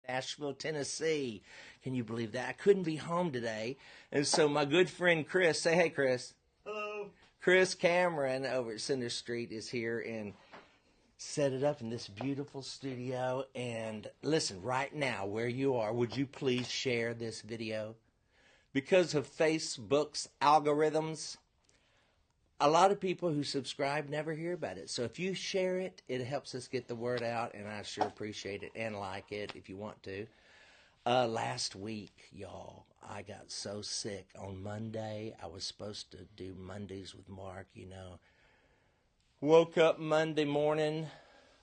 Nashville, Tennessee. Can you believe that? I couldn't be home today. And so my good friend Chris, say hey, Chris. Hello. Chris Cameron over at Center Street is here and set it up in this beautiful studio. And listen, right now, where you are, would you please share this video? Because of Facebook's algorithms, a lot of people who subscribe never hear about it. So if you share it, it helps us get the word out, and I sure appreciate it, and like it if you want to. Last week, y'all, I got so sick. On Monday, I was supposed to do Mondays with Mark, you know. Woke up Monday morning,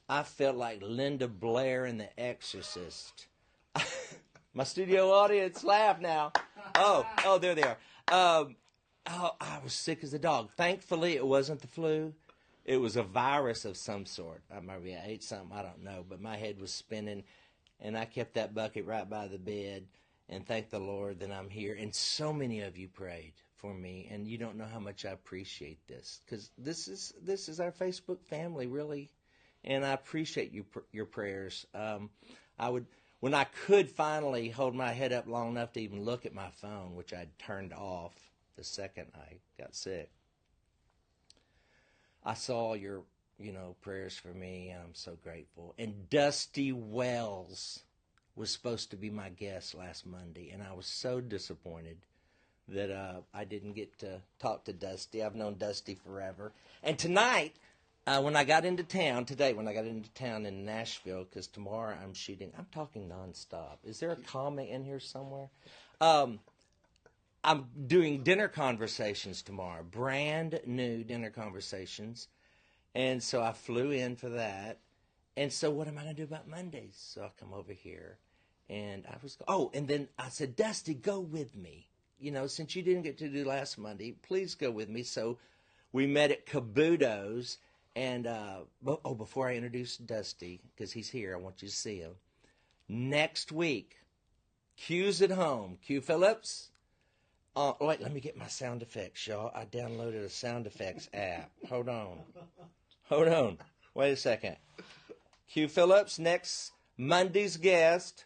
I felt like Linda Blair in The Exorcist. My studio audience laugh now. Oh, there they are. I was sick as a dog. Thankfully, it wasn't the flu. It was a virus of some sort. Maybe I ate something, I don't know. But my head was spinning, and I kept that bucket right by the bed. And thank the Lord that I'm here. And so many of you prayed for me, and you don't know how much I appreciate this, because this is our Facebook family, really. And I appreciate your prayers. When I could finally hold my head up long enough to even look at my phone, which I'd turned off the second I got sick, I saw your, prayers for me, and I'm so grateful. And Dusty Wells was supposed to be my guest last Monday, and I was so disappointed that I didn't get to talk to Dusty. I've known Dusty forever. And tonight, when I got into town in Nashville, because tomorrow I'm talking nonstop. Is there a comma in here somewhere? I'm doing dinner conversations tomorrow, brand new dinner conversations. And so I flew in for that. And so what am I going to do about Mondays? So I come over here, and and then I said, Dusty, go with me. Since you didn't get to do last Monday, please go with me. So we met at Cabuto's. And, before I introduce Dusty, because he's here, I want you to see him. Next week, Q's at home. Q Phillips. Wait, let me get my sound effects, y'all. I downloaded a sound effects app. Hold on. Wait a second. Q Phillips, next Monday's guest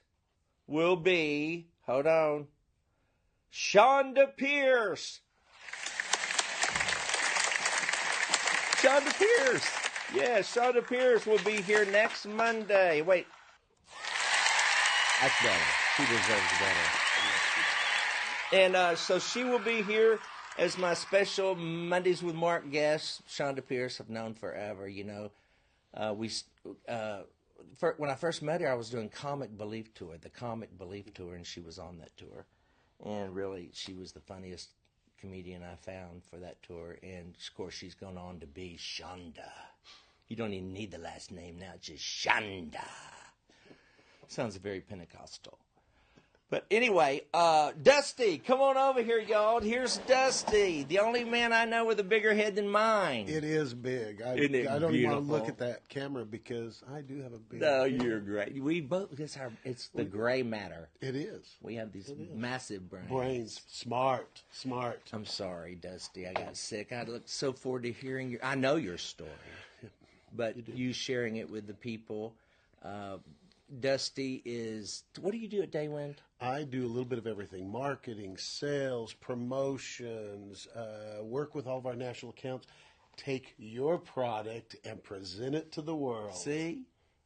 will be, Shonda Pierce. Shonda Pierce. Yeah, Shonda Pierce will be here next Monday. Wait. That's better. She deserves better. And so she will be here as my special Mondays with Mark guest. Shonda Pierce, I've known forever, when I first met her, I was doing the Comic Belief Tour, and she was on that tour. And really, she was the funniest comedian I found for that tour. And, of course, she's gone on to be Shonda. You don't even need the last name now, it's just Shonda. Sounds very Pentecostal. But anyway, Dusty, come on over here, y'all. Here's Dusty, the only man I know with a bigger head than mine. It is big. I don't even want to look at that camera because I do have a big No, you're great. We both, it's the gray matter. It is. We have these massive brains. Brains. Smart. I'm sorry, Dusty. I got sick. I look so forward to hearing I know your story, but you sharing it with the people. Dusty what do you do at Daywind? I do a little bit of everything. Marketing, sales, promotions, work with all of our national accounts. Take your product and present it to the world. See?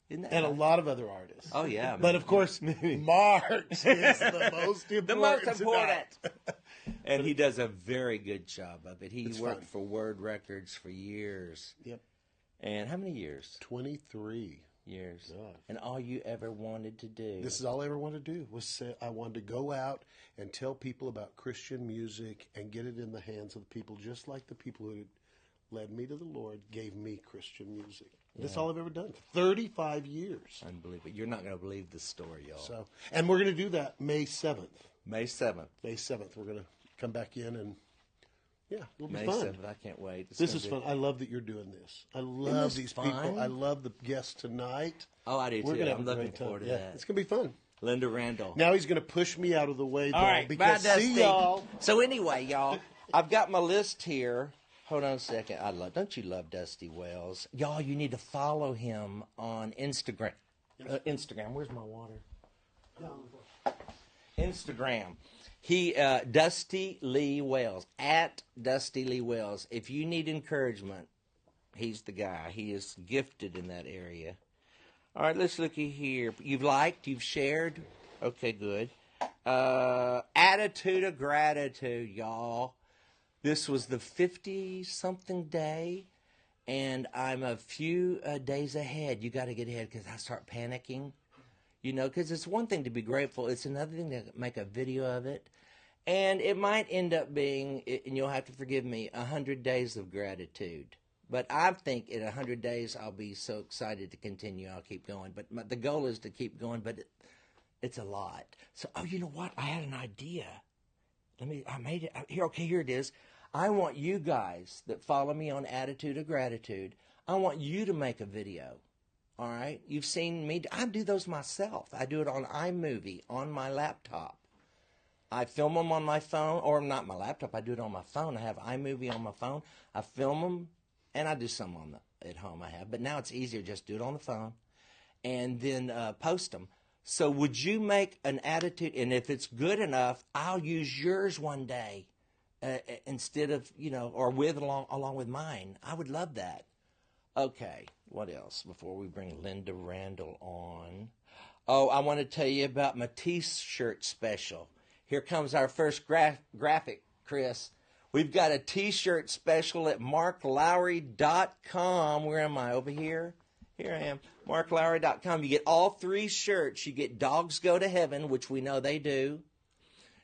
And a lot of other artists. Oh, yeah. But, of course, Mark's is the most important. The most important. And he does a very good job of it. He worked for Word Records for years. Yep. And how many years? 23 years. God. And all you ever wanted to do. This is all I ever wanted to do was say I wanted to go out and tell people about Christian music and get it in the hands of the people, just like the people who led me to the Lord gave me Christian music. Yeah. That's all I've ever done. 35 years. Unbelievable. You're not going to believe this story, y'all. And we're going to do that May 7th. May 7th. We're going to come back in and it'll be May fun. 7th, I can't wait. This is fun. I love that you're doing this. I love these people. I love the guests tonight. Oh, I do too. I'm looking forward to that. It's going to be fun. Lynda Randle. Now he's going to push me out of the way, though. All right, because see y'all. So anyway, y'all, I've got my list here. Hold on a second. Don't you love Dusty Wells? Y'all, you need to follow him on Instagram. Instagram. Where's my water? Instagram. Dusty Lee Wells, at Dusty Lee Wells. If you need encouragement, he's the guy. He is gifted in that area. All right, let's look here. You've liked, you've shared. Okay, good. Attitude of gratitude, y'all. This was the 50-something day, and I'm a few days ahead. You got to get ahead because I start panicking. You know, because it's one thing to be grateful. It's another thing to make a video of it. And it might end up being, and you'll have to forgive me, 100 days of gratitude. But I think in 100 days I'll be so excited to continue. I'll keep going. But the goal is to keep going, but it's a lot. So, you know what? I had an idea. I made it. Here, okay, here it is. I want you guys that follow me on Attitude of Gratitude, I want you to make a video. All right? You've seen me. I do those myself. I do it on iMovie on my laptop. I film them on my phone, or not my laptop. I do it on my phone. I have iMovie on my phone. I film them, and I do some at home I have. But now it's easier. Just do it on the phone and then post them. So would you make an attitude, and if it's good enough, I'll use yours one day instead of, or along with mine. I would love that. Okay, what else before we bring Lynda Randle on? Oh, I want to tell you about my T-shirt special. Here comes our first graphic, Chris. We've got a T-shirt special at marklowry.com. Where am I? Over here? Here I am. marklowry.com. You get all 3 shirts. You get Dogs Go to Heaven, which we know they do.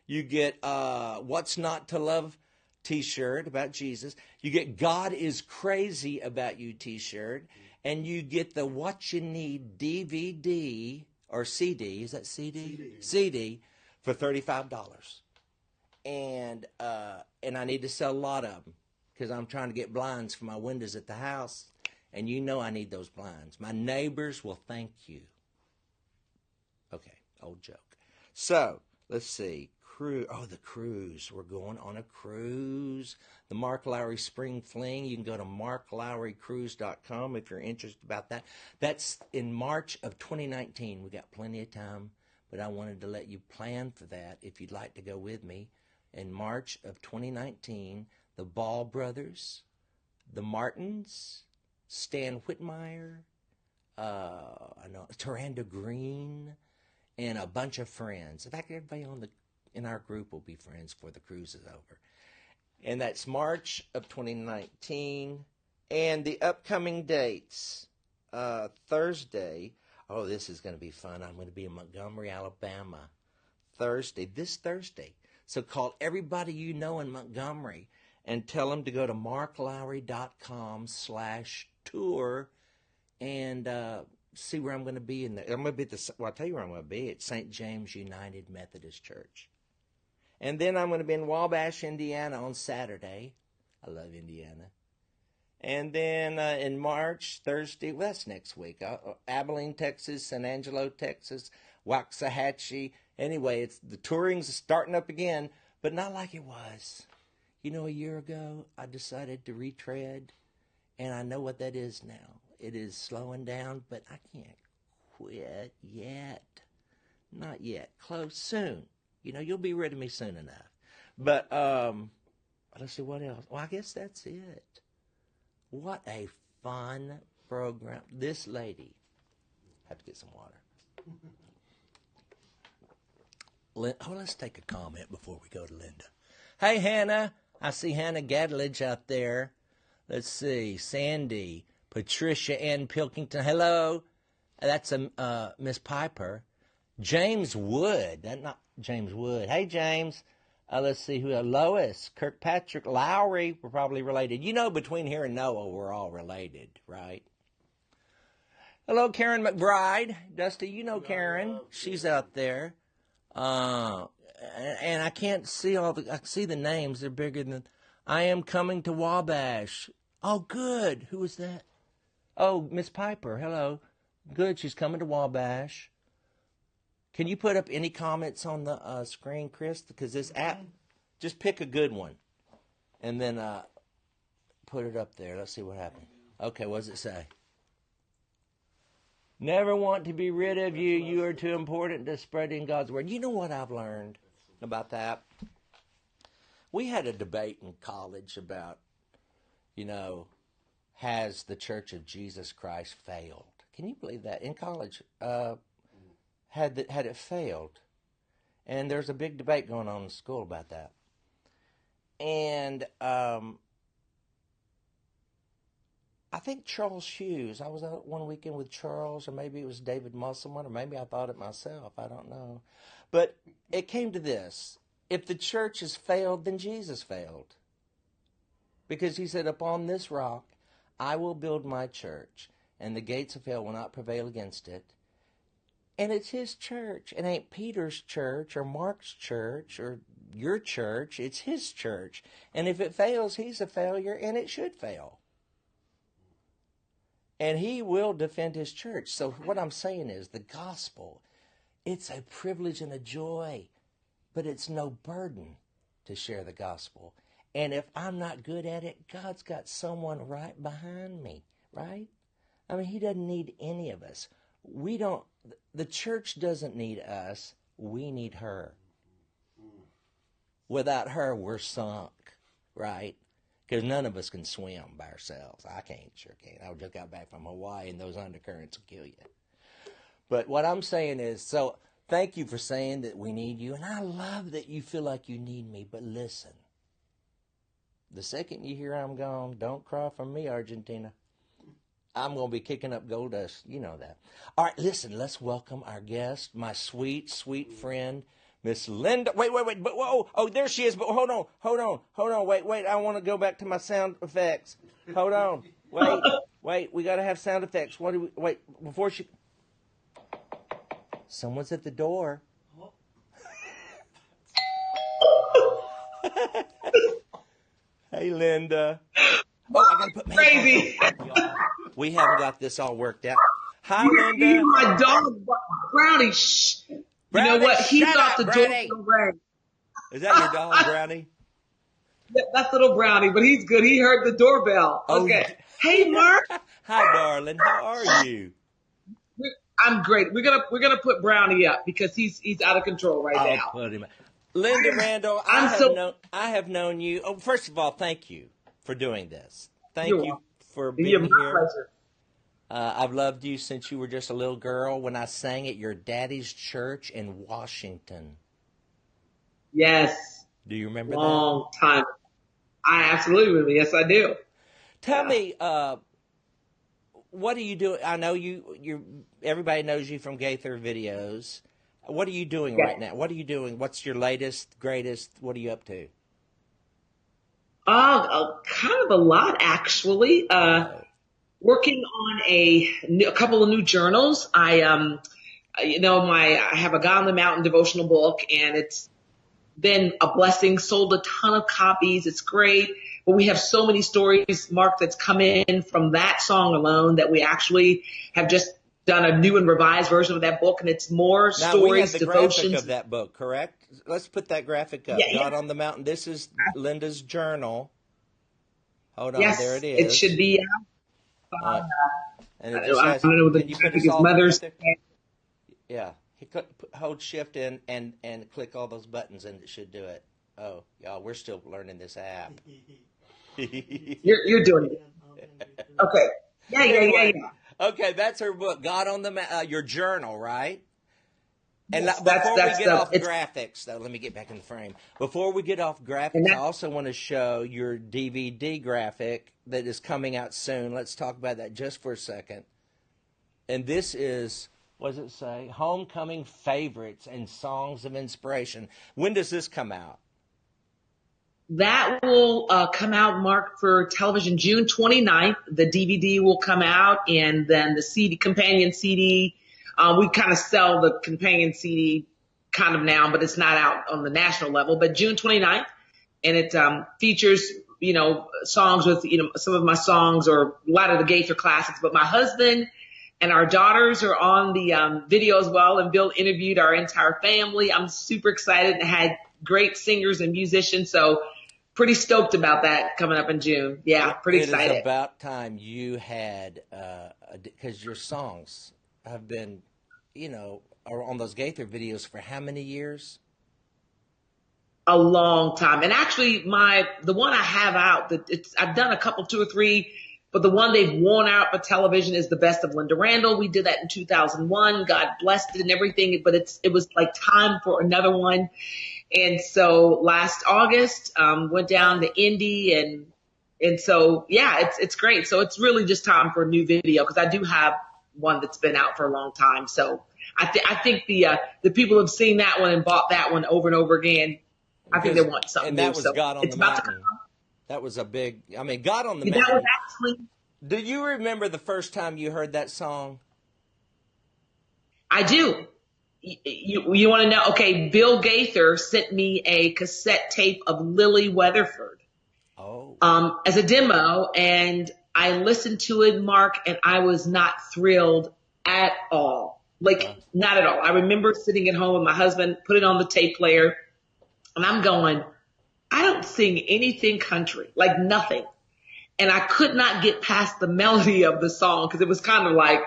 You get What's Not to Love T-shirt about Jesus. You get God is Crazy About You T-shirt. And you get the What You Need DVD or CD. Is that CD? CD for $35. And I need to sell a lot of them because I'm trying to get blinds for my windows at the house. And you know I need those blinds. My neighbors will thank you. Okay, old joke. So, let's see. The cruise. We're going on a cruise. The Mark Lowry Spring Fling. You can go to marklowrycruise.com if you're interested about that. That's in March of 2019. We got plenty of time, but I wanted to let you plan for that if you'd like to go with me. In March of 2019, the Ball brothers, the Martins, Stan Whitmire, Taranda Green, and a bunch of friends. In fact, everybody in our group will be friends before the cruise is over. And that's March of 2019. And the upcoming dates, Thursday. Oh, this is going to be fun. I'm going to be in Montgomery, Alabama, this Thursday. So call everybody you know in Montgomery and tell them to go to marklowry.com/tour and see where I'm going to be in there. I'm going to be I'll tell you where I'm going to be. At St. James United Methodist Church. And then I'm going to be in Wabash, Indiana on Saturday. I love Indiana. And then in March, Thursday, well, that's next week. Abilene, Texas, San Angelo, Texas, Waxahachie. Anyway, the touring's starting up again, but not like it was. A year ago, I decided to retread, and I know what that is now. It is slowing down, but I can't quit yet. Not yet. Close. Soon. You'll be rid of me soon enough. But let's see what else. Well, I guess that's it. What a fun program. This lady. I have to get some water. Let's take a comment before we go to Lynda. Hey, Hannah. I see Hannah Gadledge out there. Let's see. Sandy. Patricia Ann Pilkington. Hello. That's Miss Piper. James Wood. That's not James Wood. Hey, James. Let's see who. Lois. Kirkpatrick. Lowry. We're probably related. Between here and Noah, we're all related, right? Hello, Karen McBride. Dusty, Karen. She's out there. And I can't see I see the names. They're bigger than. I am coming to Wabash. Oh, good. Who was that? Oh, Miss Piper. Hello. Good. She's coming to Wabash. Can you put up any comments on the screen, Chris? Because this app, just pick a good one, and then put it up there. Let's see what happens. Okay, what does it say? Never want to be rid of you. You are too important to spreading God's word. You know what I've learned about that? We had a debate in college about, has the Church of Jesus Christ failed? Can you believe that? In college, had it failed? And there's a big debate going on in school about that. And I think Charles Hughes, I was out one weekend with Charles, or maybe it was David Musselman, or maybe I thought it myself. I don't know. But it came to this. If the church has failed, then Jesus failed. Because he said, upon this rock, I will build my church, and the gates of hell will not prevail against it. And it's his church. It ain't Peter's church or Mark's church or your church. It's his church. And if it fails, he's a failure, and it should fail. And he will defend his church. So what I'm saying is the gospel, it's a privilege and a joy, but it's no burden to share the gospel. And if I'm not good at it, God's got someone right behind me, right? I mean, he doesn't need any of us. The church doesn't need us. We need her. Without her, we're sunk, right? Because none of us can swim by ourselves. I sure can't. I just got back from Hawaii, and those undercurrents will kill you. But what I'm saying is, so thank you for saying that we need you, and I love that you feel like you need me, but listen. The second you hear I'm gone, don't cry for me, Argentina. I'm going to be kicking up gold dust. You know that. All right, listen, let's welcome our guest, my sweet, sweet friend, Miss Lynda. Wait. But whoa, oh, there she is. But hold on. Wait. I want to go back to my sound effects. Hold on. Wait. We got to have sound effects. Wait, before she. Someone's at the door. Hey, Lynda. Oh, I got to put makeup Crazy. on. We haven't got this all worked out. Hi, You Lynda. hear my dog, Brownie. Shh. Brownie, you know what? He shut thought up, the Brownie. doorbell rang. Is that your dog, Brownie? That's little Brownie, but he's good. He heard the doorbell. Okay. Hey, Mark. Hi, darling. How are you? I'm great. We're gonna put Brownie up because he's out of control right I'll now. put him up. Lynda Randle, I have known you. Oh, first of all, thank you for doing this. Thank you for being You're my here. pleasure. I've loved you since you were just a little girl when I sang at your daddy's church in Washington. Yes. Do you remember Long time. I absolutely remember. Yes, I do. Tell me, what are you doing? I know everybody knows you from Gaither videos. What are you doing right now? What are you doing? What's your latest, greatest? What are you up to? Kind of a lot, actually. Working on a couple of new journals. I have a God on the Mountain devotional book, and it's been a blessing. Sold a ton of copies. It's great. But we have so many stories, Mark, that's come in from that song alone that we actually have just done a new and revised version of that book, and it's more Now, stories, we have the devotions. graphic of that book, correct? Let's put that graphic up. God on the Mountain. This is Lynda's journal. Hold on, Yes, there it is. it should be. And it just has, I don't know what can you put us all mother's. together? Yeah. Hold Shift in and click all those buttons, and it should do it. Oh, y'all, we're still learning this app. You're doing it. Okay. Yeah. Okay, that's her book, God on the your journal, right? And Yes, before we get off graphics, though, let me get back in the frame. Before we get off graphics, I also want to show your DVD graphic that is coming out soon. Let's talk about that just for a second. And this is, what does it say? Homecoming Favorites and Songs of Inspiration. When does this come out? That will come out, Mark, for television June 29th. The DVD will come out, and then the companion CD. We kind of sell the companion CD kind of now, but it's not out on the national level. But June 29th, and it features, songs with, some of my songs or a lot of the Gaither classics. But my husband and our daughters are on the video as well, and Bill interviewed our entire family. I'm super excited and had great singers and musicians, so pretty stoked about that coming up in June. Yeah, pretty excited. It is about time you had, because your songs have been, or on those Gaither videos for how many years? A long time. And actually the one I have out, I've done a couple, 2 or 3, but the one they've worn out for television is The Best of Lynda Randle. We did that in 2001. God blessed it and everything, but it was like time for another one. And so last August, went down to Indy and so, yeah, it's great. So it's really just time for a new video because I do have one that's been out for a long time. So I think the people have seen that one and bought that one over and over again. I think they want something and that new. was So God on it's the about to Mountain. come. That was a big, God on the That Mountain. was actually, Do you remember the first time you heard that song? I do. You want to know? Okay, Bill Gaither sent me a cassette tape of Lily Weatherford Oh. as a demo, and I listened to it, Mark, and I was not thrilled at all. Like, not at all. I remember sitting at home with my husband, put it on the tape player, and I'm going, I don't sing anything country, like nothing. And I could not get past the melody of the song because it was kind of like,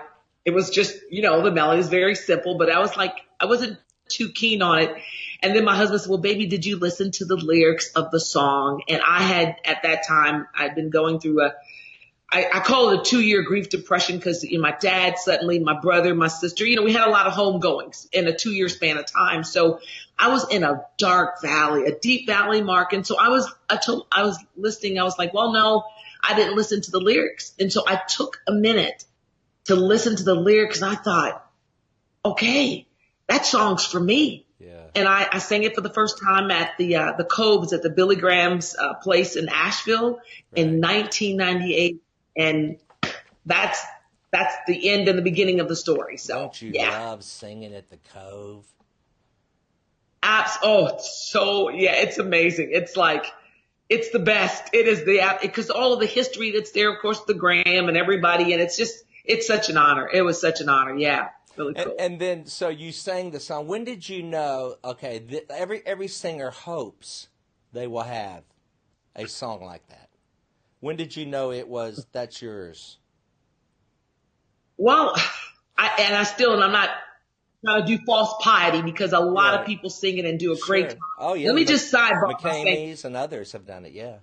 it was just, the melody is very simple, but I was like, I wasn't too keen on it. And then my husband said, well, baby, did you listen to the lyrics of the song? And I had, at that time, I'd been going through I call it a 2-year grief depression because my dad suddenly, my brother, my sister, we had a lot of homegoings in a 2-year span of time. So I was in a dark valley, a deep valley, Mark. And so I was listening. I was like, well, no, I didn't listen to the lyrics. And so I took a minute to listen to the lyrics. And I thought, okay, that song's for me. Yeah. And I sang it for the first time at the Coves at the Billy Graham's place in Asheville in 1998. And that's the end and the beginning of the story. So, don't you love singing at the Cove? It's amazing. It's like, it's the best. It is because all of the history that's there, of course, the Graham and everybody, and it's such an honor. It was such an honor. Yeah. Really cool. And then, so you sang the song. When did you know, okay, every singer hopes they will have a song like that? When did you know that's yours? Well, I'm not trying to do false piety because a lot of people sing it and do a great job. Oh, yeah. Let me just sidebar. McCamey's and others have done it, yeah.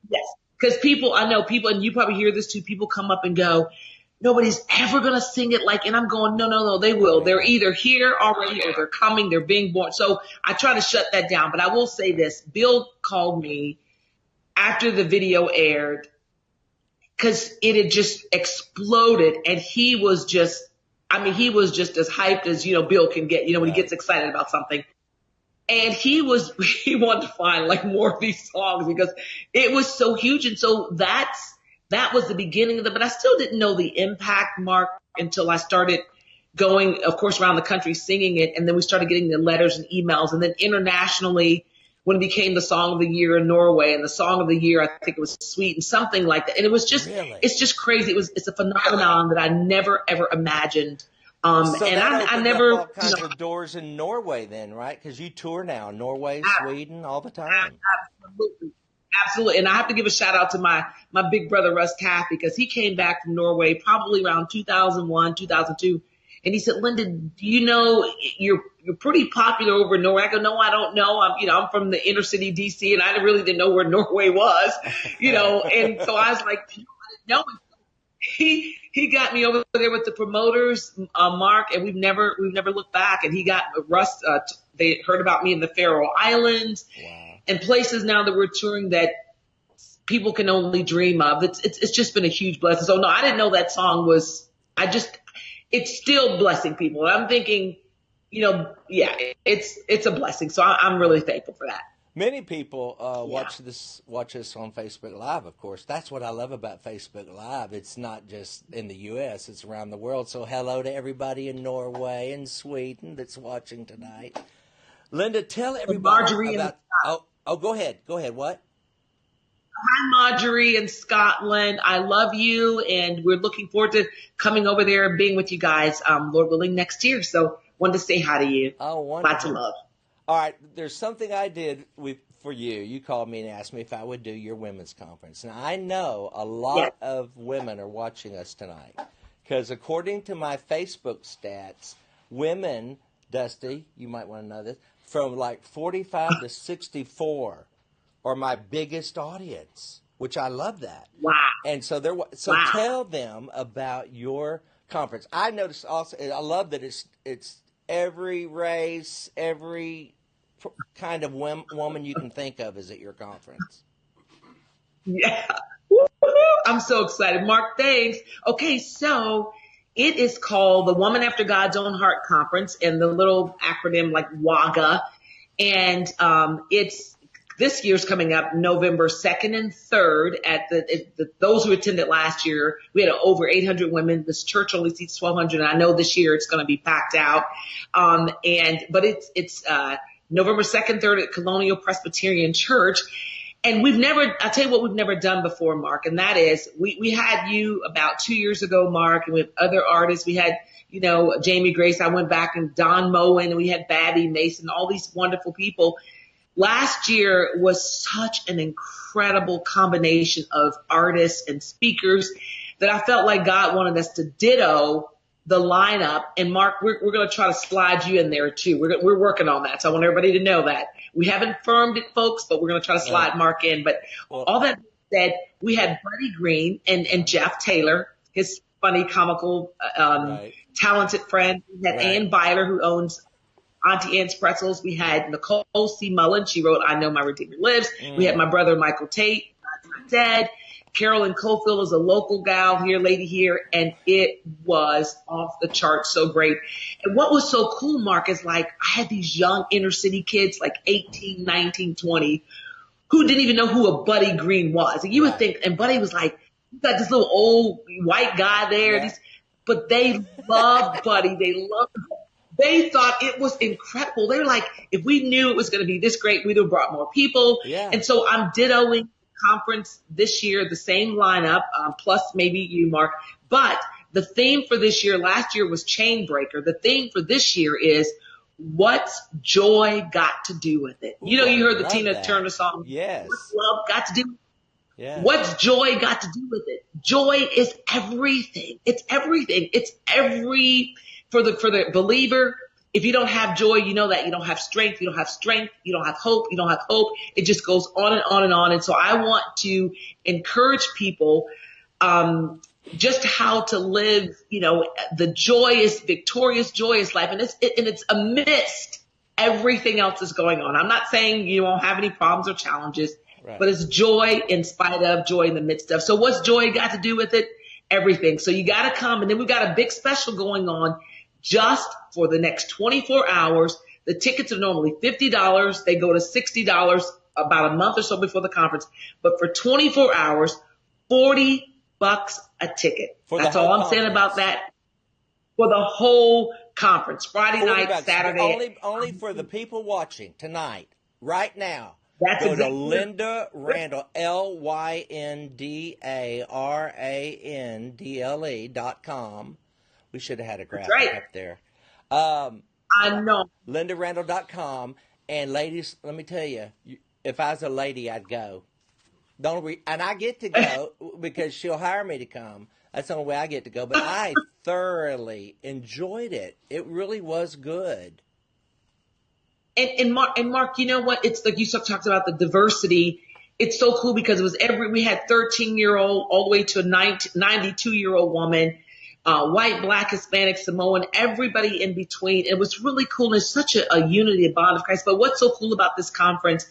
Yes, because I know people, and you probably hear this too, people come up and go, nobody's ever going to sing it like, and I'm going, no, they will. They're either here already or they're coming, they're being born. So I try to shut that down, but I will say this. Bill called me after the video aired because it had just exploded, and he was just as hyped as, Bill can get, when he gets excited about something. And he wanted to find like more of these songs because it was so huge. And so that was the beginning of it, but I still didn't know the impact, Mark, until I started going, of course, around the country singing it. And then we started getting the letters and emails, and then internationally, when it became the song of the year in Norway, and the song of the year, I think it was Sweet and something like that. And it was just, it's just crazy. It's a phenomenon that I never, ever imagined. So and that I never, up all kinds of doors in Norway then, right? Because you tour now, Norway, Sweden, all the time. Absolutely. And I have to give a shout out to my big brother, Russ Taff, because he came back from Norway probably around 2001, 2002. And he said, Lynda, do you know you're pretty popular over in Norway? I go, no, I don't know. I'm from the inner city, DC, and I really didn't know where Norway was, And so I was like, I didn't know. He got me over there with the promoters, Mark, and we've never looked back. And he got Russ. They heard about me in the Faroe Islands and places now that we're touring that people can only dream of. It's just been a huge blessing. So no, I didn't know that song was. It's still blessing people. And I'm thinking, it's a blessing. So I'm really thankful for that. Many people watch us on Facebook Live, of course. That's what I love about Facebook Live. It's not just in the U.S., it's around the world. So hello to everybody in Norway and Sweden that's watching tonight. Lynda, tell everybody about... Go ahead. Go ahead. What? Hi, Marjorie in Scotland. I love you, and we're looking forward to coming over there and being with you guys, Lord willing, next year. So wanted to say hi to you. Oh, wonderful. Lots of love. All right, there's something I did for you. You called me and asked me if I would do your women's conference. Now, I know a lot of women are watching us tonight. Because according to my Facebook stats, women, Dusty, you might want to know this, from like 45 to 64 are my biggest audience, which I love that. Wow. And so tell them about your conference. I noticed also, I love that it's every race, every kind of woman you can think of is at your conference. Yeah. Woo-hoo. I'm so excited. Mark, thanks. Okay, so it is called the Woman After God's Own Heart Conference, and the little acronym like WAGA. And it's this year's coming up November 2nd and 3rd at those who attended last year. We had over 800 women. This church only seats 1,200, and I know this year it's going to be packed out. But it's November 2nd, 3rd at Colonial Presbyterian Church. And I'll tell you what we've never done before, Mark, and that is we had you about 2 years ago, Mark, and with other artists. We had, Jamie Grace. I went back, and Don Moen, and we had Babby Mason, all these wonderful people. Last year was such an incredible combination of artists and speakers that I felt like God wanted us to ditto the lineup. And Mark, we're going to try to slide you in there too. We're working on that. So I want everybody to know that. We haven't firmed it, folks, but we're going to try to slide Mark in. But all that said, we had Buddy Green and Jeff Taylor, his funny, comical, talented friend. We had Ann Byler, who owns Auntie Anne's Pretzels. We had Nicole C. Mullen. She wrote I Know My Redeemer Lives. We had my brother Michael Tate, God's Not Dead. Carolyn Cofield is a local gal here, lady here, and it was off the charts, so great. And what was so cool, Mark, is like I had these young inner city kids, like 18, 19, 20, who didn't even know who a Buddy Green was. And you would think, and Buddy was like, you got this little old white guy there, but they loved Buddy. They thought it was incredible. They were like, if we knew it was going to be this great, we'd have brought more people. Yeah. And so I'm dittoing conference this year, the same lineup, plus maybe you, Mark. But the theme for this year, last year was Chain Breaker. The theme for this year is what's joy got to do with it? Ooh, you heard the Tina Turner song. Yes. What's love got to do with it? Yeah. What's joy got to do with it? Joy is everything. It's everything. It's for the believer. If you don't have joy, you know that you don't have strength. You don't have strength. You don't have hope. You don't have hope. It just goes on and on and on. And so I want to encourage people just how to live, the joyous, victorious, joyous life. And it's amidst everything else that's going on. I'm not saying you won't have any problems or challenges, but it's joy in spite of, joy in the midst of. So what's joy got to do with it? Everything. So you got to come. And then we've got a big special going on just for the next 24 hours. The tickets are normally $50. They go to $60 about a month or so before the conference. But for 24 hours, $40 a ticket. That's all I'm saying about that. For the whole conference, Friday night, Saturday. Only for the people watching tonight, right now. That's Go to Lynda Randle, LyndaRandle.com. We should have had a graphic up there. I know. LyndaRandle.com. And ladies, let me tell you, if I was a lady, I'd go. And I get to go because she'll hire me to come. That's the only way I get to go. But I thoroughly enjoyed it. It really was good. And Mark, you know what? It's like you talked about the diversity. It's so cool because it was we had 13-year-old all the way to a 92-year-old woman, white, black, Hispanic, Samoan, everybody in between. It was really cool. There's such a unity, a bond of Christ. But what's so cool about this conference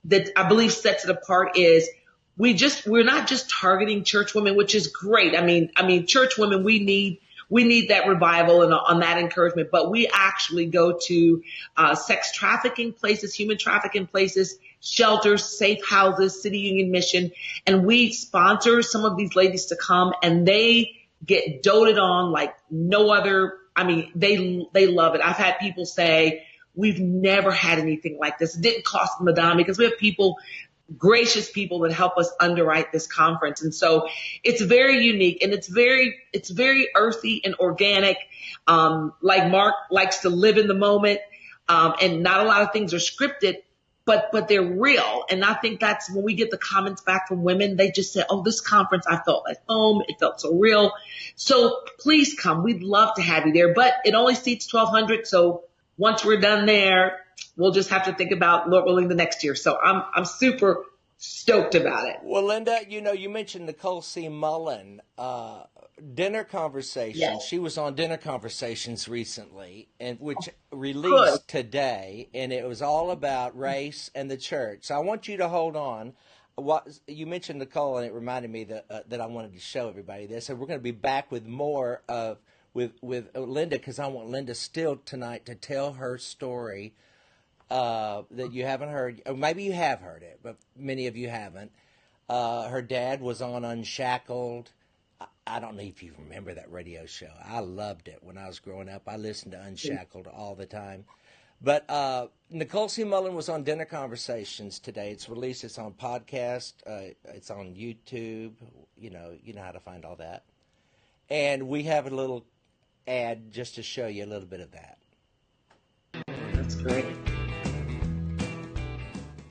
that I believe sets it apart is we're not just targeting church women, which is great. I mean, church women, we need that revival and on that encouragement, but we actually go to sex trafficking places, human trafficking places, shelters, safe houses, City Union Mission, and we sponsor some of these ladies to come, and they get doted on like no other. I mean, they love it. I've had people say, we've never had anything like this. It didn't cost them a dime because we have people, gracious people that help us underwrite this conference. And so it's very unique and it's very earthy and organic. Like Mark likes to live in the moment. And not a lot of things are scripted. but they're real. And I think that's when we get the comments back from women, they just say, oh, this conference, I felt at home. It felt so real. So please come. We'd love to have you there, but it only seats 1,200. So once we're done there, we'll just have to think about, Lord willing, the next year. So I'm super stoked about it. Well, Lynda, you mentioned Nicole C. Mullen, Dinner Conversations. Yes. She was on Dinner Conversations recently, and which released today, and it was all about race and the church. So I want you to hold on. What you mentioned Nicole, and it reminded me that I wanted to show everybody this. And we're going to be back with more of with Lynda, because I want Lynda still tonight to tell her story that you haven't heard, or maybe you have heard it, but many of you haven't. Her dad was on Unshackled. I don't know if you remember that radio show. I loved it when I was growing up. I listened to Unshackled all the time. But Nicole C. Mullen was on Dinner Conversations today. It's released. It's on podcast. It's on YouTube. You know how to find all that. And we have a little ad just to show you a little bit of that. That's great.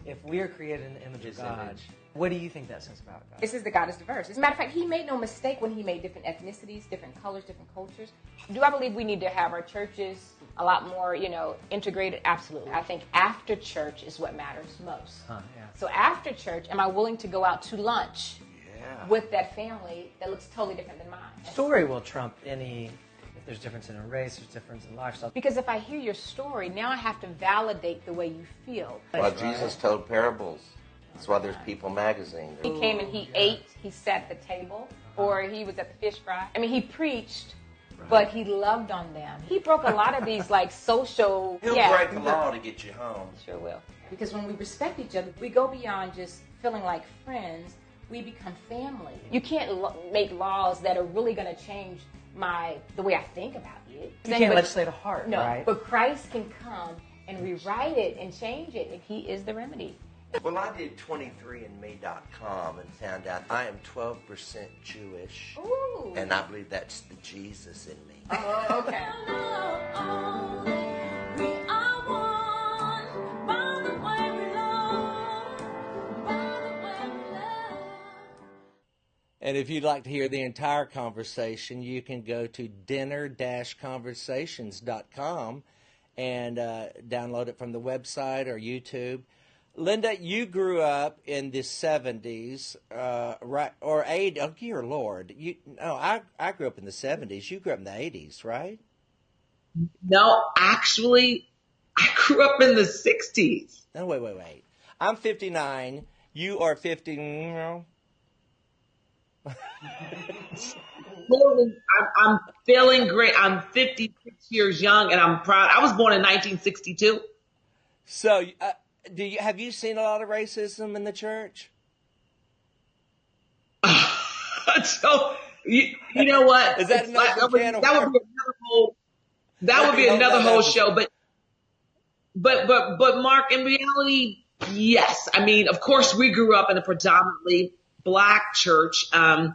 If we are created in the image of God, what do you think that says about God? It says that God is diverse. As a matter of fact, he made no mistake when he made different ethnicities, different colors, different cultures. Do I believe we need to have our churches a lot more, integrated? Absolutely. I think after church is what matters most. Yeah. So after church, am I willing to go out to lunch with that family that looks totally different than mine? Story will trump any, if there's difference in a race, there's difference in lifestyle. Because if I hear your story, now I have to validate the way you feel. Well, Jesus told parables. That's why there's People magazine. He came and he ate, he sat at the table, or he was at the fish fry. I mean, he preached, but he loved on them. He broke a lot of these social... He'll break the law to get you home. Sure will. Because when we respect each other, we go beyond just feeling like friends. We become family. You can't make laws that are really going to change the way I think about you. You can't legislate a heart, no, right? But Christ can come and rewrite it and change it, and he is the remedy. Well, I did 23andme.com and found out I am 12% Jewish. Ooh. And I believe that's the Jesus in me. Oh, okay. And if you'd like to hear the entire conversation, you can go to dinner-conversations.com and download it from the website or YouTube. Lynda, you grew up in the 70s, right, or 80s. Oh, dear Lord. I grew up in the 70s. You grew up in the 80s, right? No, actually, I grew up in the 60s. No, wait. I'm 59. You are 50. I'm feeling great. I'm 56 years young, and I'm proud. I was born in 1962. So, have you seen a lot of racism in the church? So you know what? Is that that would be another whole. That would be another whole show. But Mark, in reality, yes. I mean, of course, we grew up in a predominantly Black church in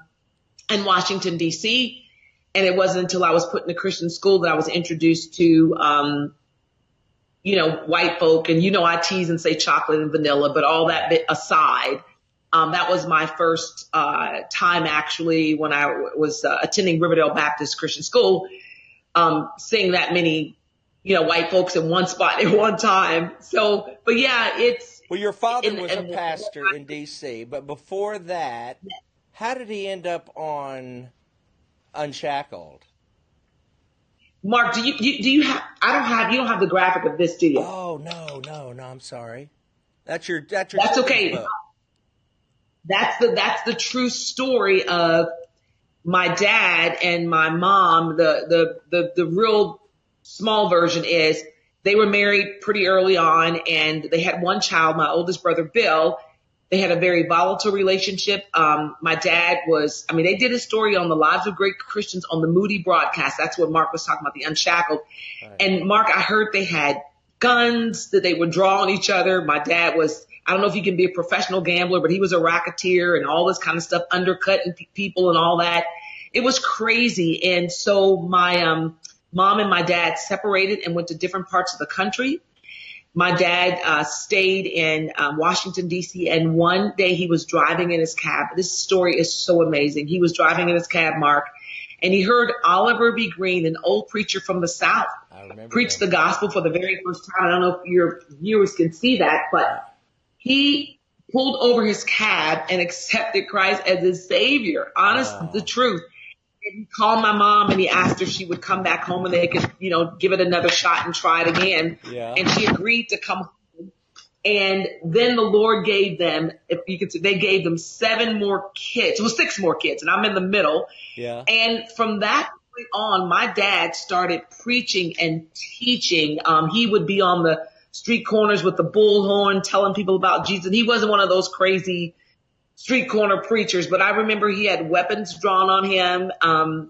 Washington D.C., and it wasn't until I was put in a Christian school that I was introduced to white folk, and I tease and say chocolate and vanilla, but all that bit aside, that was my first time actually when I was attending Riverdale Baptist Christian School, seeing that many, white folks in one spot at one time. So, but yeah, it's... Well, your father was a pastor in D.C., but before that, how did he end up on Unshackled? Mark, do you have? You don't have the graphic of this, do you? Oh no, I'm sorry. That's your. That's okay. Book. That's the true story of my dad and my mom. The real small version is they were married pretty early on, and they had one child. My oldest brother, Bill. They had a very volatile relationship. My dad they did a story on the Lives of Great Christians on the Moody broadcast. That's what Mark was talking about, the Unshackled. Right. And Mark, I heard they had guns that they would draw on each other. My dad I don't know if you can be a professional gambler, but he was a racketeer and all this kind of stuff, undercutting people and all that. It was crazy. And so my mom and my dad separated and went to different parts of the country. my dad stayed in Washington, D.C., and one day he was driving in his cab. This story is so amazing. He was driving in his cab, Mark, and he heard Oliver B. Green, an old preacher from the South, preach the gospel for the very first time. I don't know if your viewers can see that, but he pulled over his cab and accepted Christ as his Savior. Honest, the truth. And he called my mom and he asked her if she would come back home and they could, give it another shot and try it again. Yeah. And she agreed to come home. And then the Lord gave them, if you could say, they gave them 7 more kids. Well, 6 more kids, and I'm in the middle. Yeah. And from that point on, my dad started preaching and teaching. He would be on the street corners with the bullhorn telling people about Jesus. He wasn't one of those crazy street corner preachers, but I remember he had weapons drawn on him.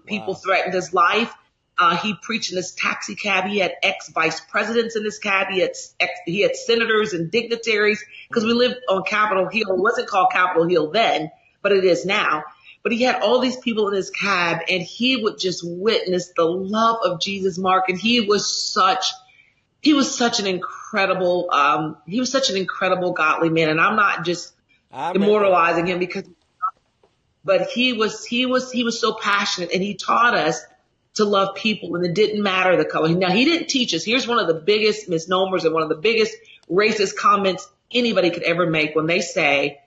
People threatened his life. He preached in his taxi cab. He had ex-vice presidents in his cab. He had senators and dignitaries, because we lived on Capitol Hill. It wasn't called Capitol Hill then, but it is now. But he had all these people in his cab, and he would just witness the love of Jesus, Mark. And he was such an incredible godly man. And I'm not just immortalizing him but he was so passionate, and he taught us to love people, and it didn't matter the color. Now, he didn't teach us. Here's one of the biggest misnomers and one of the biggest racist comments anybody could ever make, when they say,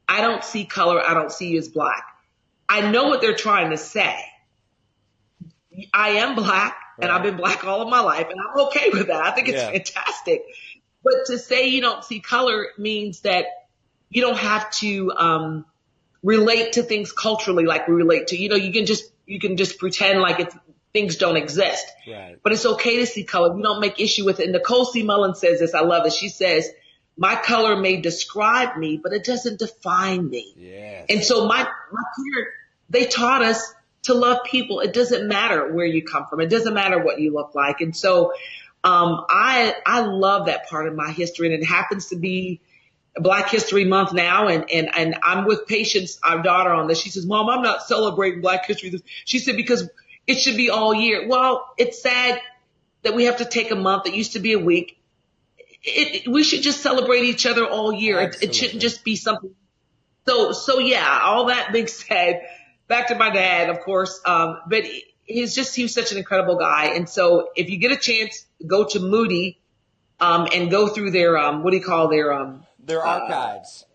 I don't see color, I don't see you as black. I know what they're trying to say. I am black, and I've been black all of my life, and I'm okay with that. I think it's fantastic. But to say you don't see color means that you don't have to relate to things culturally like we relate to. You can just pretend like things don't exist. Right. But it's okay to see color. We don't make issue with it. And Nicole C. Mullen says this. I love it. She says, my color may describe me, but it doesn't define me. Yes. And so my parents, they taught us to love people. It doesn't matter where you come from. It doesn't matter what you look like. And so I love that part of my history, and it happens to be Black History Month now, and I'm with Patience, our daughter, on this. She says, Mom, I'm not celebrating Black History. She said, because it should be all year. Well, it's sad that we have to take a month. It used to be a week. We should just celebrate each other all year. It shouldn't just be something. So yeah, all that being said, back to my dad, of course. But he was such an incredible guy. And so if you get a chance, go to Moody, and go through their, their archives.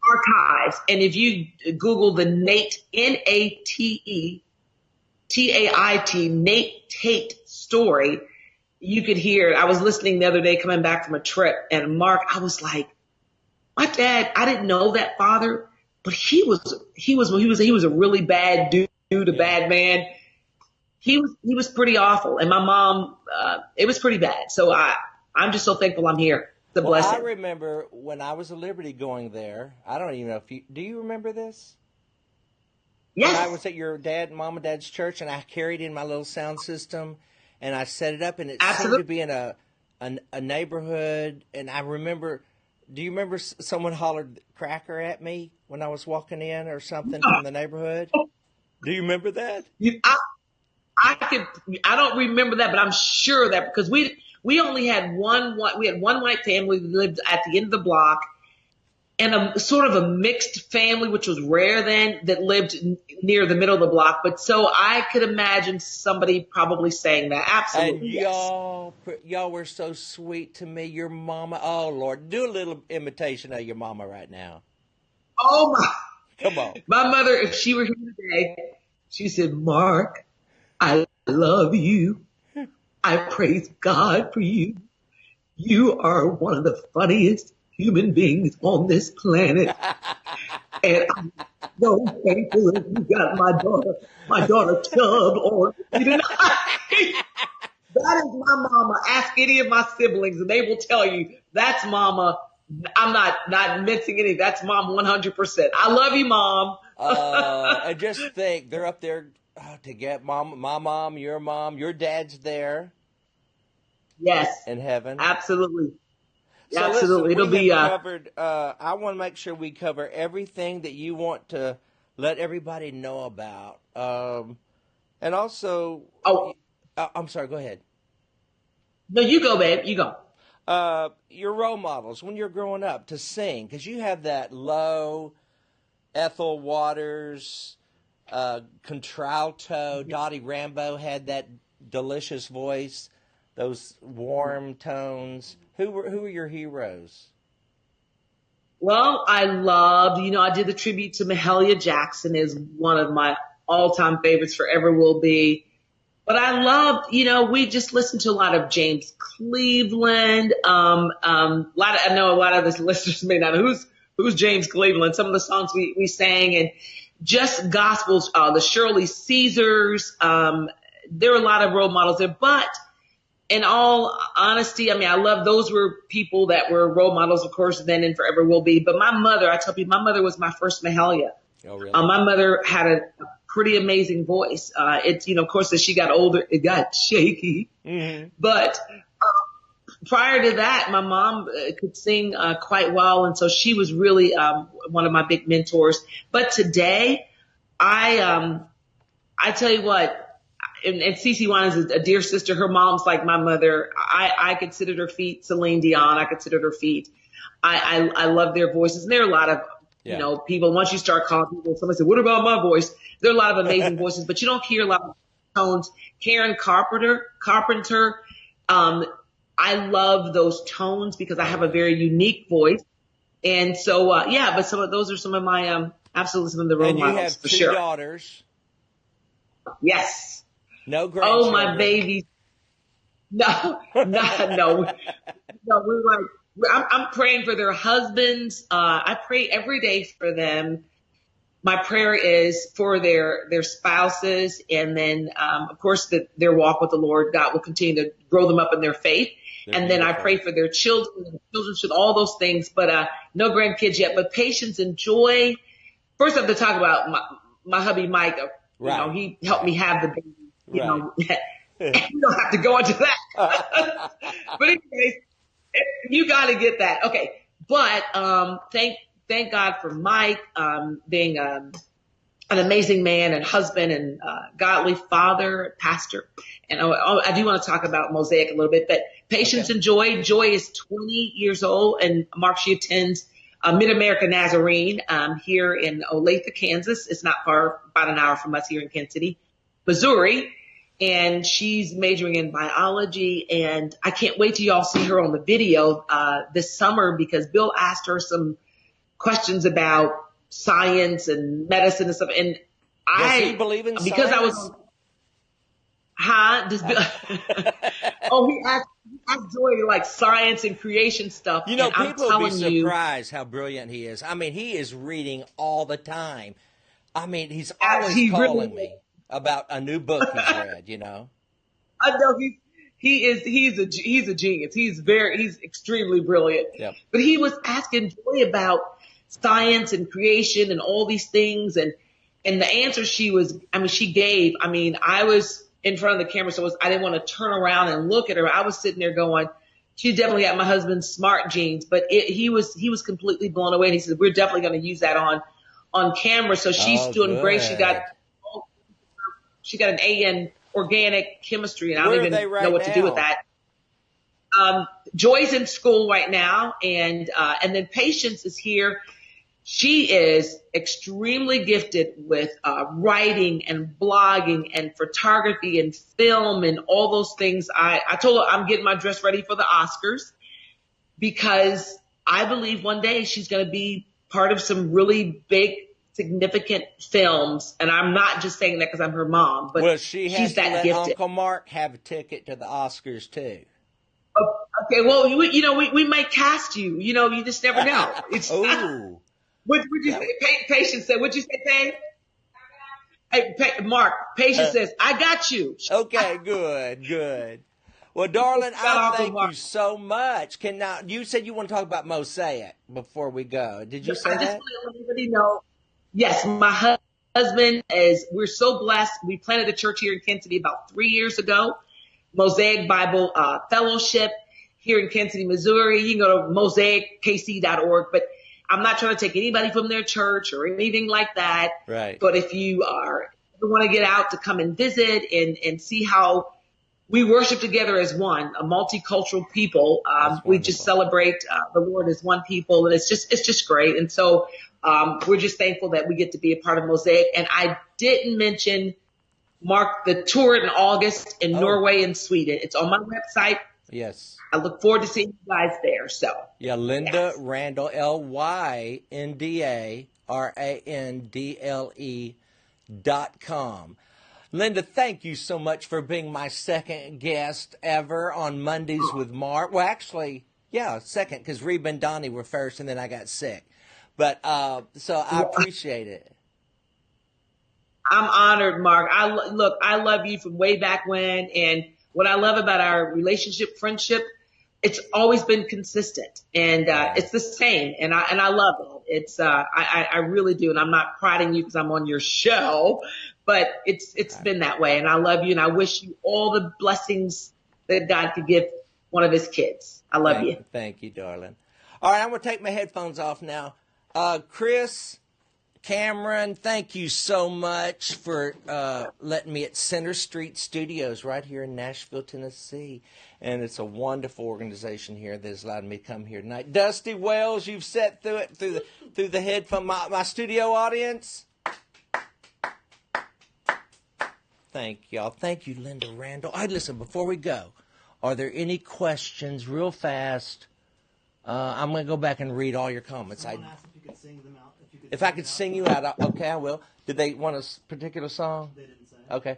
Archives. And if you Google the Nate, Natetait, Nate Tate story, you could hear, I was listening the other day coming back from a trip, and Mark, I was like, my dad, I didn't know that father, but he was a really bad dude, a bad man. He was pretty awful. And my mom, it was pretty bad. So I'm just so thankful I'm here. It's a blessing. I remember when I was at Liberty going there. I don't even know do you remember this? Yes. When I was at your mom and dad's church, and I carried in my little sound system, and I set it up, and it seemed to be in a neighborhood. And I remember, do you remember someone hollered cracker at me when I was walking in or something from the neighborhood? Do you remember that? I don't remember that, but I'm sure that, because we only had one white family that lived at the end of the block, and a sort of a mixed family, which was rare then, that lived near the middle of the block. But so I could imagine somebody probably saying that. Absolutely. And y'all were so sweet to me. Your mama, oh Lord, do a little imitation of your mama right now. Oh my. Come on. My mother, if she were here today, she said, Mark, I love you. I praise God for you. You are one of the funniest human beings on this planet. And I'm so thankful that you got my daughter Tub on. You know, that is my mama. Ask any of my siblings and they will tell you that's mama. I'm not mincing any. That's mom 100%. I love you, Mom. And just think, they're up there to get my mom, your dad's there. Yes. In heaven. Absolutely. So absolutely. Listen, It'll be covered. I want to make sure we cover everything that you want to let everybody know about. And also, I'm sorry. Go ahead. No, you go, babe. You go. your role models when you're growing up to sing, because you have that low Ethel Waters, contralto. Dottie Rambo had that delicious voice, those warm tones. Who were your heroes? Well, I loved, I did the tribute to Mahalia Jackson is one of my all-time favorites, forever will be. But I loved, we just listened to a lot of James Cleveland. I know a lot of the listeners may not know who's James Cleveland. Some of the songs we sang, and just gospels, the Shirley Caesars. There were a lot of role models there, but in all honesty, I love those were people that were role models, of course, then and forever will be. But my mother, I tell people, my mother was my first Mahalia. Oh, really? My mother had a pretty amazing voice. Of course, as she got older, it got shaky. Mm-hmm. But prior to that, my mom could sing quite well, and so she was really one of my big mentors. But today, I tell you what. And Cece Wine is a dear sister. Her mom's like my mother. I considered her feet Celine Dion. I considered her feet. I love their voices. And there are a lot of, people. Once you start calling people, somebody say, what about my voice? There are a lot of amazing voices, but you don't hear a lot of tones. Karen Carpenter. I love those tones because I have a very unique voice. And so, but those are some of my, absolutely some of the role models. And you have two daughters. Yes. No grandchildren. Oh, my babies. No. We're like, I'm praying for their husbands. I pray every day for them. My prayer is for their spouses, and then, of course, their walk with the Lord. God will continue to grow them up in their faith. And then I pray for their children, all those things, but no grandkids yet. But patience and joy. First, I have to talk about my hubby, Mike. Right. He helped me have the baby. You don't have to go into that. But anyways, you got to get that. Okay. But thank God for Mike being an amazing man and husband and godly father, pastor. And I do want to talk about Mosaic a little bit, but patience and joy. Joy is 20 years old, and Mark, she attends Mid-America Nazarene here in Olathe, Kansas. It's not far, about an hour from us here in Kansas City, Missouri. And she's majoring in biology, and I can't wait till y'all see her on the video this summer, because Bill asked her some questions about science and medicine and stuff. And does he believe in because science? He asked Joy like science and creation stuff. People will be surprised how brilliant he is. He is reading all the time. He's always calling me about a new book he's read, I know he's a genius. He's extremely brilliant. Yep. But he was asking Joy about science and creation and all these things, and the answer she gave, I was in front of the camera, so I didn't want to turn around and look at her. I was sitting there going, she definitely got my husband's smart genes, but he was completely blown away. And he said, we're definitely going to use that on camera. So she's doing great. She got an A in organic chemistry, and I don't even know what to do with that. Joy's in school right now, and then Patience is here. She is extremely gifted with writing and blogging and photography and film and all those things. I told her I'm getting my dress ready for the Oscars, because I believe one day she's going to be part of some really big, significant films. And I'm not just saying that because I'm her mom, but she has she's to that let gifted. Uncle Mark have a ticket to the Oscars too. Okay, well, we might cast you. You just never know. What would you say? Patience said, what'd you say, Paige? Hey, Mark, Patience says, I got you. Okay, good. Well, darling, I thank you so much. You said you want to talk about Mosaic before we go. Did you say that? I just want to let everybody know. Yes, my husband we're so blessed. We planted a church here in Kansas City about 3 years ago, Mosaic Bible Fellowship here in Kansas City, Missouri. You can go to mosaickc.org, but I'm not trying to take anybody from their church or anything like that. Right. But if you want to get out to come and visit and see how we worship together as one, a multicultural people. We just celebrate the Lord as one people, and it's just great. And so we're just thankful that we get to be a part of Mosaic. And I didn't mention, Mark, the tour in August in Norway and Sweden. It's on my website. Yes. I look forward to seeing you guys there. So yeah, Lynda Randle, LyndaRandle.com. Lynda, thank you so much for being my second guest ever on Mondays with Mark. Well, actually, yeah, second, because Reba and Donnie were first, and then I got sick. But so I appreciate it. I'm honored, Mark. I love you from way back when, and what I love about our relationship, friendship, it's always been consistent, and it's the same, and I love it. It's I really do, and I'm not priding you because I'm on your show, but it's been that way, and I love you, and I wish you all the blessings that God could give one of His kids. I love you. Thank you, darling. All right, I'm going to take my headphones off now. Chris, Cameron, thank you so much for letting me at Center Street Studios right here in Nashville, Tennessee. And it's a wonderful organization here that has allowed me to come here tonight. Dusty Wells, you've sat through it through the headphone. My studio audience. Thank y'all. Thank you, Lynda Randle. Hey, listen, before we go, are there any questions real fast? I'm going to go back and read all your comments. Someone asked if you could sing them out. If I could sing you out, okay, I will. Did they want a particular song? They didn't say. Okay.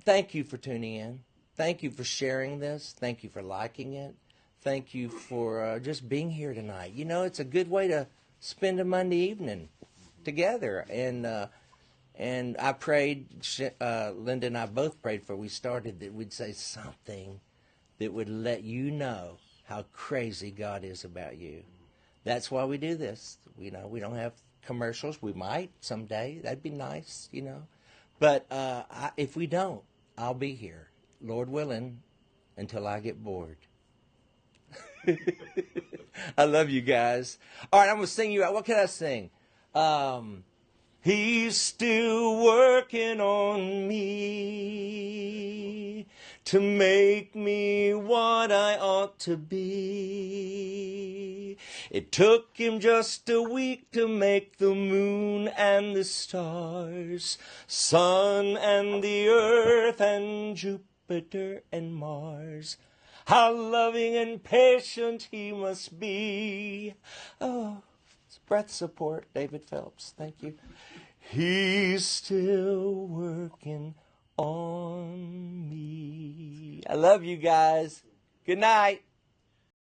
Thank you for tuning in. Thank you for sharing this. Thank you for liking it. Thank you for just being here tonight. You know, it's a good way to spend a Monday evening together. And I prayed, Lynda and I both prayed before we started that we'd say something that would let you know how crazy God is about you. That's why we do this. We don't have commercials. We might someday. That'd be nice, you know. But if we don't, I'll be here, Lord willing, until I get bored. I love you guys. All right, I'm going to sing you out. What can I sing? He's still working on me to make me what I ought to be. It took him just a week to make the moon and the stars, sun and the earth and Jupiter and Mars. How loving and patient he must be. Oh, it's breath support, David Phelps. Thank you. He's still working on me. I love you guys. Good night.